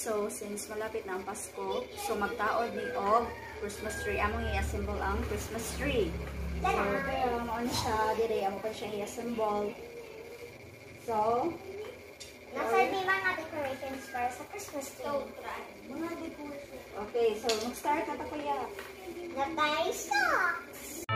So, since malapit na ang Pasko, so magtaod ni og Christmas tree. Among i-assemble ang Christmas tree. So, kaya mauna siya, dire, amo pa siya i-assemble. So, nasa may mga decorations para sa Christmas tree. Mga decorations. Okay, so mag-start na ta kuya. Na tayo stocks!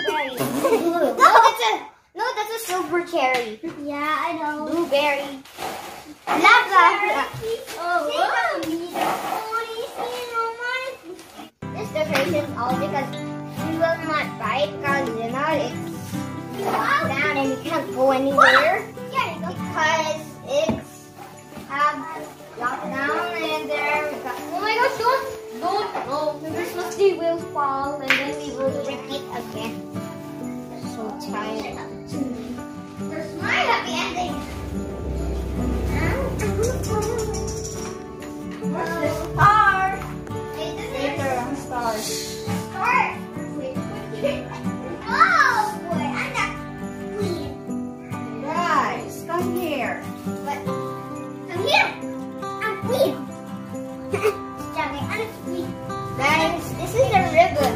berry. No, that's a silver cherry. Yeah, I know. Blueberry. Lava. Oh, wow. This decoration is all because we will not buy it because you know it's locked down and you can't go anywhere. Because it's locked down and there. Oh my gosh! Don't! No, the Christmas tree will fall and then we will break it again. So tired. There's my happy ending. Where's the star? Later on stars. Star. Oh boy, I'm not queen. Guys, come here. What? Come here. I'm queen. Johnny, I'm a queen. Guys, this is a ribbon.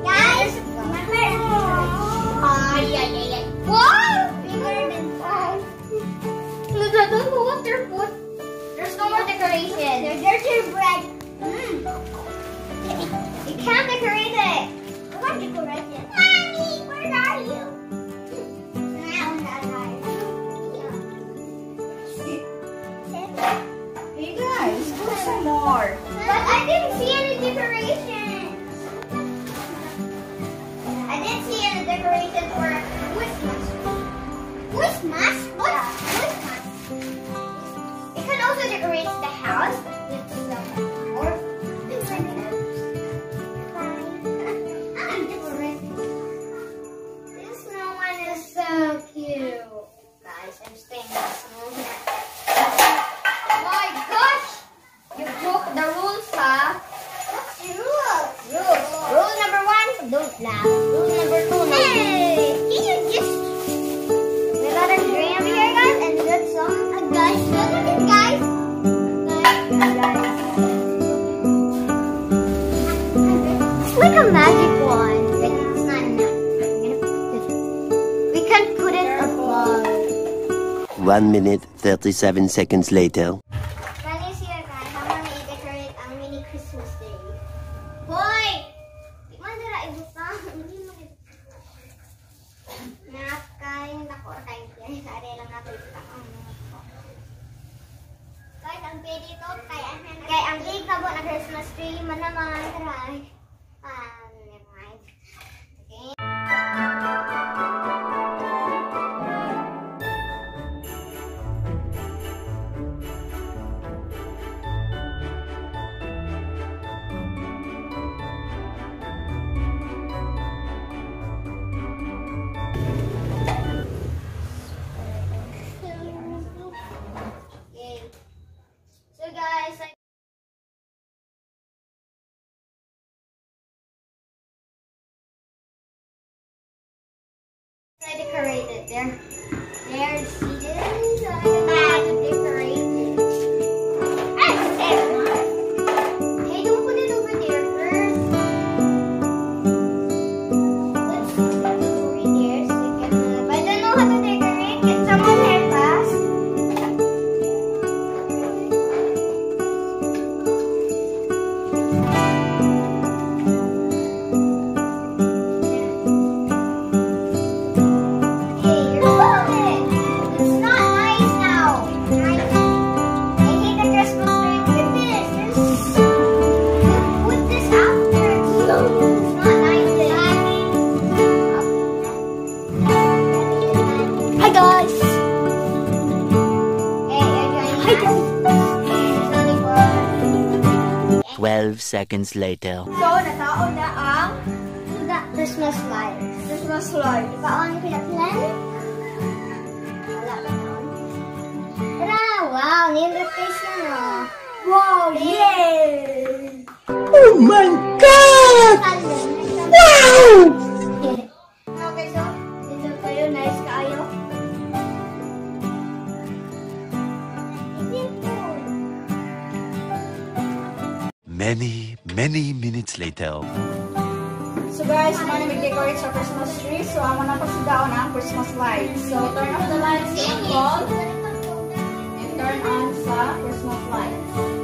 Guys, remember? Yeah. Wow! Bigger than five. Look at the water foot. There's no more decoration. There's your bread. You can't decorate it. You can't decorate it. Mommy, where are you? Hey guys, put some more. But I didn't see any decorations. I didn't see any decorations for Christmas. Christmas? What's Christmas? You can also decorate the house with some more. I'm decorating. This snowman is so cute. Guys, I'm staying in the snowman. My gosh! You broke the rules, huh? What's the rules? Rule number 1, don't laugh. Rule number 2, no. Hey! Can you just... We got a tree over here, guys, and we got some... guys, look at it, guys! It's like a magic wand, but it's not enough. We can put it above. 1 minute, 37 seconds later. Can you see that, guys? I'm gonna decorate a mini Christmas tree. Hoy! Di man dira ibutang. Nakain ako kay guys. Ari lang nato ibutang. Guys, ang pwede ito kay ang big na po na Christmas tree man naman. Try. Never mind. Okay. So guys, I decorated there. There's seated. So I have to decorate. Hey, don't put it over there first. Let's put it over here so we can have. I don't know how to decorate. Can someone help us? Hi guys! Hi guys! 12 seconds later. So, nataon na ang Christmas lights. Christmas light. Paon ko na plan? Wala pa naman. Tara! Wow! Nilipis na no. Wow! Yay! Oh my God! Wow! Okay, so dito kayo. Nice kaayo. Many minutes later. So guys, man mag-decorate sa Christmas tree. So, amo na pasidaon ang Christmas lights. So, turn off the lights sa wall and turn on sa Christmas lights.